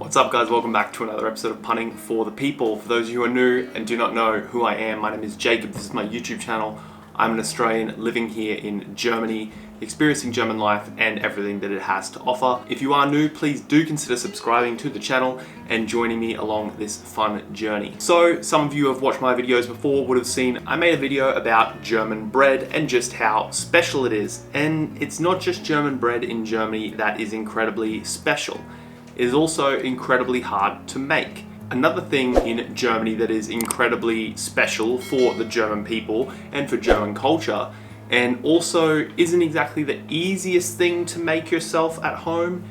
What's up guys, welcome back to another episode of Punting for the People. For those of you who are new and do not know who I am, my name is Jacob, this is my YouTube channel. I'm an Australian living here in Germany, experiencing German life and everything that it has to offer. If you are new, please do consider subscribing to the channel and joining me along this fun journey. So some of you have watched my videos before would have seen I made a video about German bread and just how special it is. And it's not just German bread in Germany that is incredibly special. It is also incredibly hard to make. Another thing in Germany that is incredibly special for the German people and for German culture, and also isn't exactly the easiest thing to make yourself at home,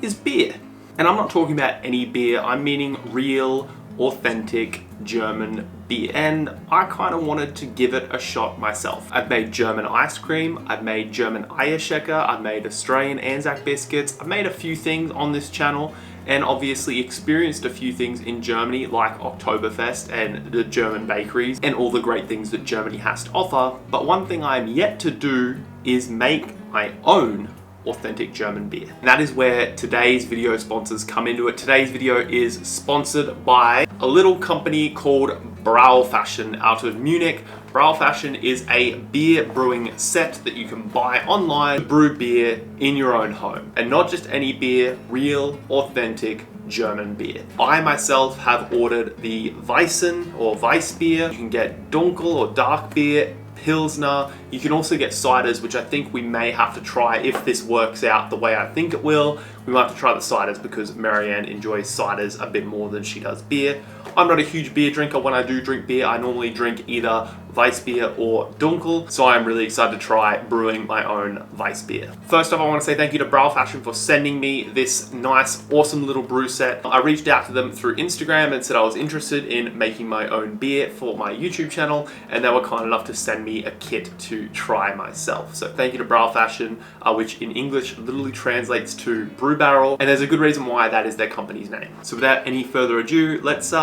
is beer. And I'm not talking about any beer, I'm meaning real, authentic German beer. And I kind of wanted to give it a shot myself. I've made German ice cream, I've made German Eierschecke, I've made Australian Anzac biscuits, I've made a few things on this channel and obviously experienced a few things in Germany like Oktoberfest and the German bakeries and all the great things that Germany has to offer. But one thing I'm yet to do is make my own authentic German beer. And that is where today's video sponsors come into it. Today's video is sponsored by a little company called BrauFässschen out of Munich. BrauFässschen is a beer brewing set that you can buy online to brew beer in your own home. And not just any beer, real, authentic German beer. I myself have ordered the Weissen or Weiss beer. You can get Dunkel or dark beer, Pilsner. You can also get ciders, which I think we may have to try if this works out the way I think it will. We might have to try the ciders because Marianne enjoys ciders a bit more than she does beer. I'm not a huge beer drinker. When I do drink beer, I normally drink either Weiss beer or Dunkel, so I'm really excited to try brewing my own Weiss beer. First off, I want to say thank you to BrauFässschen for sending me this nice, awesome little brew set. I reached out to them through Instagram and said I was interested in making my own beer for my YouTube channel, and they were kind enough to send me a kit to try myself. So thank you to BrauFässschen, which in English literally translates to brew barrel, and there's a good reason why that is their company's name. So without any further ado, let's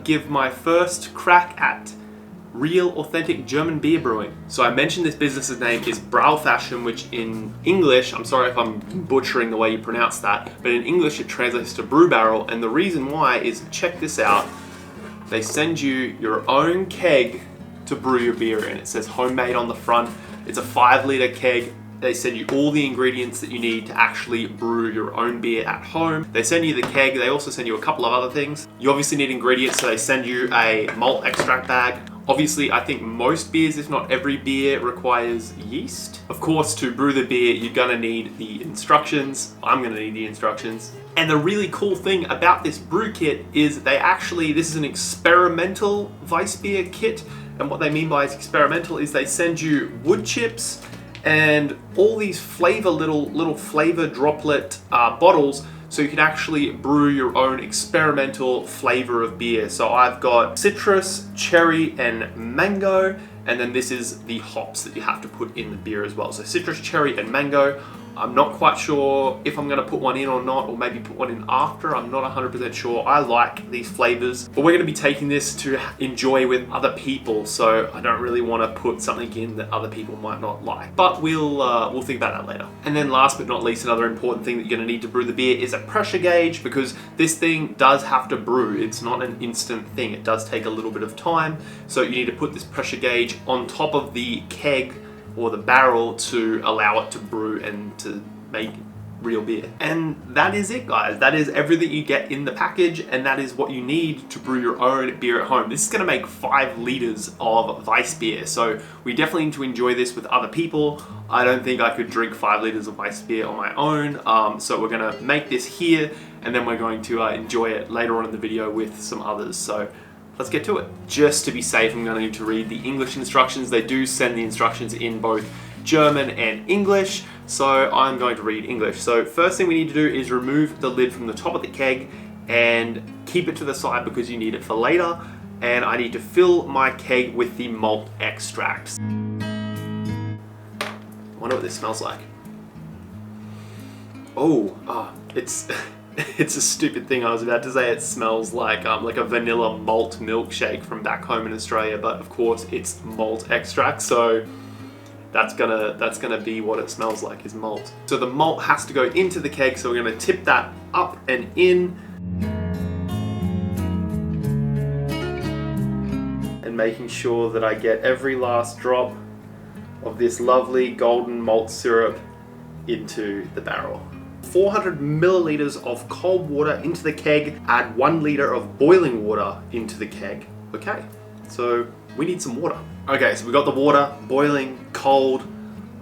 give my first crack at real authentic German beer brewing. So I mentioned this business's name is BrauFässschen, which in English, I'm sorry if I'm butchering the way you pronounce that, but in English it translates to brew barrel, and the reason why is, check this out, they send you your own keg to brew your beer in. It says homemade on the front. It's a 5-liter keg. They send you all the ingredients that you need to actually brew your own beer at home. They send you the keg. They also send you a couple of other things. You obviously need ingredients, so they send you a malt extract bag. Obviously, I think most beers, if not every beer, requires yeast. Of course, to brew the beer, you're gonna need the instructions. I'm gonna need the instructions. And the really cool thing about this brew kit is this is an experimental Weiss beer kit. And what they mean by experimental is they send you wood chips and all these little flavor droplet bottles, so you can actually brew your own experimental flavor of beer. So I've got citrus, cherry, and mango, and then this is the hops that you have to put in the beer as well. So citrus, cherry, and mango. I'm not quite sure if I'm gonna put one in or not, or maybe put one in after. I'm not 100% sure. I like these flavors, but we're gonna be taking this to enjoy with other people, so I don't really wanna put something in that other people might not like. But we'll think about that later. And then last but not least, another important thing that you're gonna need to brew the beer is a pressure gauge, because this thing does have to brew. It's not an instant thing. It does take a little bit of time. So you need to put this pressure gauge on top of the keg or the barrel to allow it to brew and to make real beer. And that is it, guys. That is everything you get in the package, and that is what you need to brew your own beer at home. This is gonna make 5 liters of Weiss beer, so we definitely need to enjoy this with other people. I don't think I could drink 5 liters of Weiss beer on my own, so we're gonna make this here, and then we're going to enjoy it later on in the video with some others. So let's get to it. Just to be safe, I'm going to need to read the English instructions. They do send the instructions in both German and English, so I'm going to read English. So first thing we need to do is remove the lid from the top of the keg and keep it to the side because you need it for later. And I need to fill my keg with the malt extract. I wonder what this smells like. It's it's a stupid thing. I was about to say it smells like a vanilla malt milkshake from back home in Australia, but of course it's malt extract, so that's gonna be what it smells like, is malt. So the malt has to go into the keg, so we're gonna tip that up and in. and making sure that I get every last drop of this lovely golden malt syrup into the barrel. 400 milliliters of cold water into the keg, add 1 liter of boiling water into the keg. Okay, so we need some water. Okay, so we got the water boiling, cold.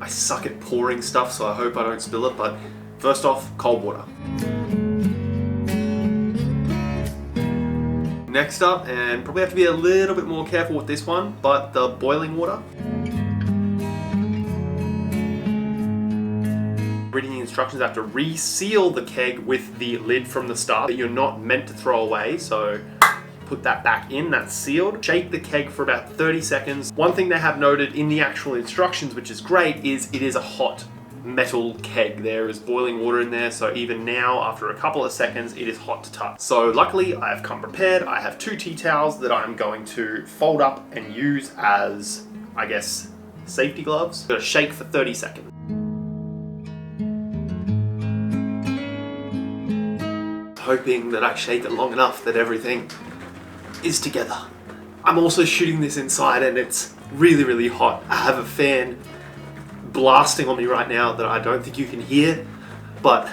I suck at pouring stuff, so I hope I don't spill it, but first off, cold water. Next up, and probably have to be a little bit more careful with this one, but the boiling water. Reading the instructions, I have to reseal the keg with the lid from the start that you're not meant to throw away, so put that back in, that's sealed. Shake the keg for about 30 seconds. One thing they have noted in the actual instructions, which is great, is it is a hot metal keg. There is boiling water in there, so even now, after a couple of seconds, it is hot to touch. So luckily, I have come prepared. I have 2 tea towels that I'm going to fold up and use as, I guess, safety gloves. I'm gonna shake for 30 seconds. Hoping that I shake it long enough that everything is together. I'm also shooting this inside and it's really, really hot. I have a fan blasting on me right now that I don't think you can hear, but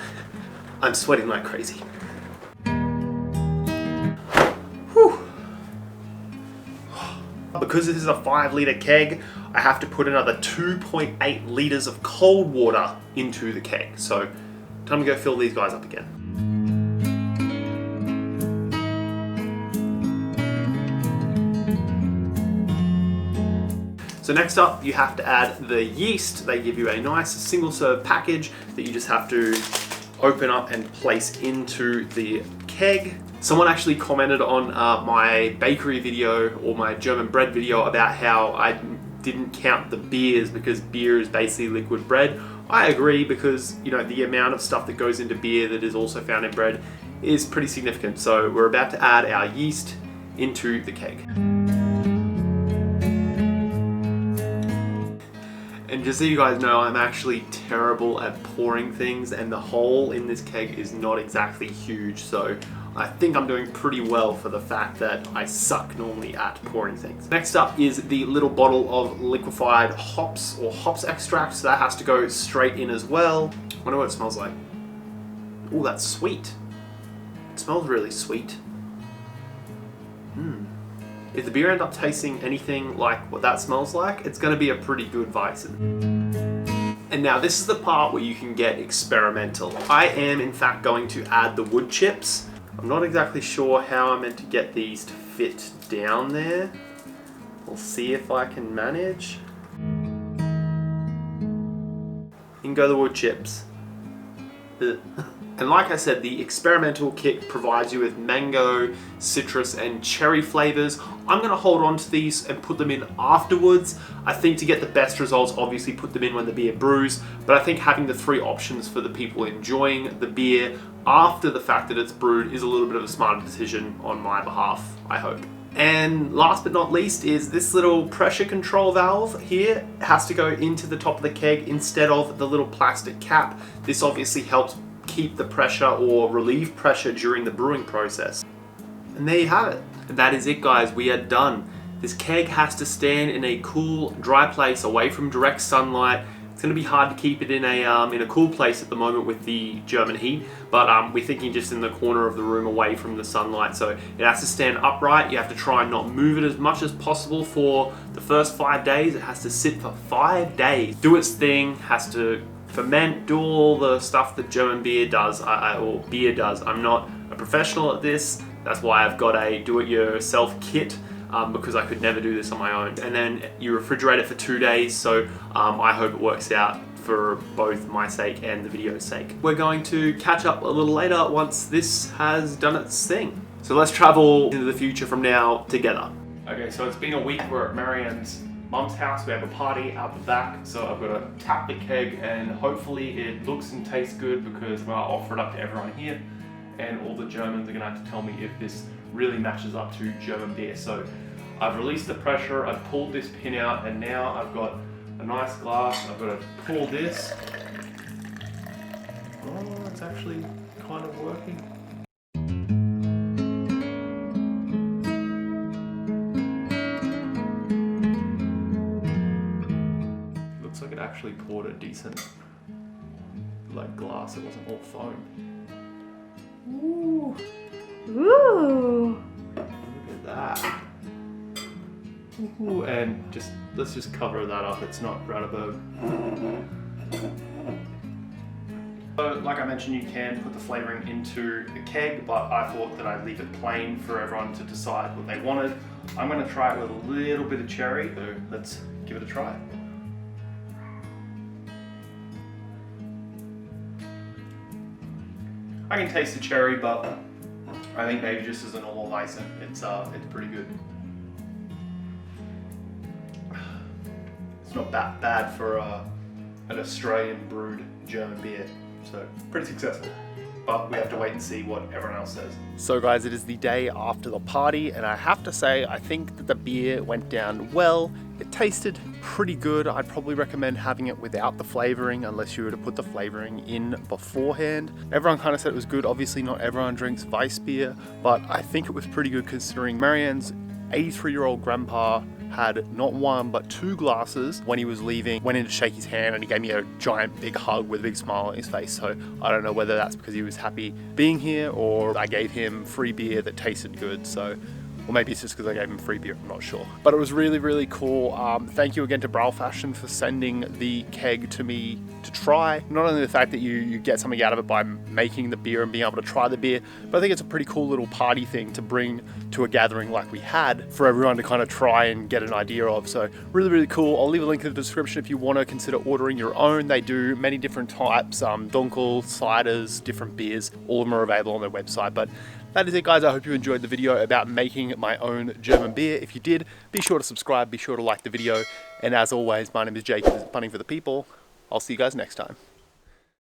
I'm sweating like crazy. Whew. Because this is a 5-liter keg, I have to put another 2.8 liters of cold water into the keg. So time to go fill these guys up again. So next up, you have to add the yeast. They give you a nice single-serve package that you just have to open up and place into the keg. Someone actually commented on my bakery video or my German bread video about how I didn't count the beers because beer is basically liquid bread. I agree, because you know the amount of stuff that goes into beer that is also found in bread is pretty significant. So we're about to add our yeast into the keg. And just so you guys know, I'm actually terrible at pouring things, and the hole in this keg is not exactly huge, so I think I'm doing pretty well for the fact that I suck normally at pouring things. Next up is the little bottle of liquefied hops or hops extract, so that has to go straight in as well. I wonder what it smells like. Oh, that's sweet. It smells really sweet. If the beer ends up tasting anything like what that smells like, it's going to be a pretty good Weizen. And now this is the part where you can get experimental. I am in fact going to add the wood chips. I'm not exactly sure how I'm meant to get these to fit down there. We'll see if I can manage. In go the wood chips. Ugh. And like I said, the experimental kit provides you with mango, citrus, and cherry flavors. I'm gonna hold on to these and put them in afterwards. I think to get the best results, obviously put them in when the beer brews, but I think having the 3 options for the people enjoying the beer after the fact that it's brewed is a little bit of a smarter decision on my behalf, I hope. And last but not least is this little pressure control valve here. It has to go into the top of the keg instead of the little plastic cap. This obviously helps keep the pressure or relieve pressure during the brewing process. And there you have it. And that is it, guys. We are done. This keg has to stand in a cool, dry place away from direct sunlight. It's going to be hard to keep it in a cool place at the moment with the German heat, but we're thinking just in the corner of the room away from the sunlight. So it has to stand upright. You have to try and not move it as much as possible for the first 5 days. It has to sit for 5 days. Do its thing, has to ferment, do all the stuff that German beer does, or beer does. I'm not a professional at this. That's why I've got a do-it-yourself kit, because I could never do this on my own. And then you refrigerate it for 2 days, so I hope it works out for both my sake and the video's sake. We're going to catch up a little later once this has done its thing. So let's travel into the future from now together. Okay, so it's been a week. We're at Marianne's mum's house. We have a party out the back, so I've got to tap the keg and hopefully it looks and tastes good, because I'm going to offer it up to everyone here, and all the Germans are going to have to tell me if this really matches up to German beer. So I've released the pressure, I've pulled this pin out, and now I've got a nice glass. I've got to pull this. Oh, it's actually kind of working. actually poured a decent like glass. It wasn't all foam. Ooh. Ooh. Look at that. Ooh, and let's just cover that up. It's not Radeberg. So, like I mentioned, you can put the flavouring into a keg, but I thought that I'd leave it plain for everyone to decide what they wanted. I'm going to try it with a little bit of cherry, so let's give it a try. I can taste the cherry, but I think maybe just as a normal Weizen, it's pretty good. It's not that bad for an Australian brewed German beer. So pretty successful, but we have to wait and see what everyone else says. So guys, it is the day after the party, and I have to say, I think that the beer went down well. It tasted pretty good. I'd probably recommend having it without the flavoring, unless you were to put the flavoring in beforehand. Everyone kind of said it was good. Obviously not everyone drinks Weiss beer, but I think it was pretty good considering Marianne's 83-year-old grandpa had not one but 2 glasses when he was leaving. Went in to shake his hand and he gave me a giant big hug with a big smile on his face. So I don't know whether that's because he was happy being here or I gave him free beer that tasted good. So, or maybe it's just because I gave him free beer, I'm not sure. But it was really, really cool. Thank you again to BrauFässschen for sending the keg to me to try. Not only the fact that you get something out of it by making the beer and being able to try the beer, but I think it's a pretty cool little party thing to bring to a gathering like we had for everyone to kind of try and get an idea of. So really, really cool. I'll leave a link in the description if you want to consider ordering your own. They do many different types, dunkel, ciders, different beers. All of them are available on their website. But that is it, guys. I hope you enjoyed the video about making my own German beer. If you did, be sure to subscribe, be sure to like the video. And as always, my name is Jacob, this is Punning for the People. I'll see you guys next time.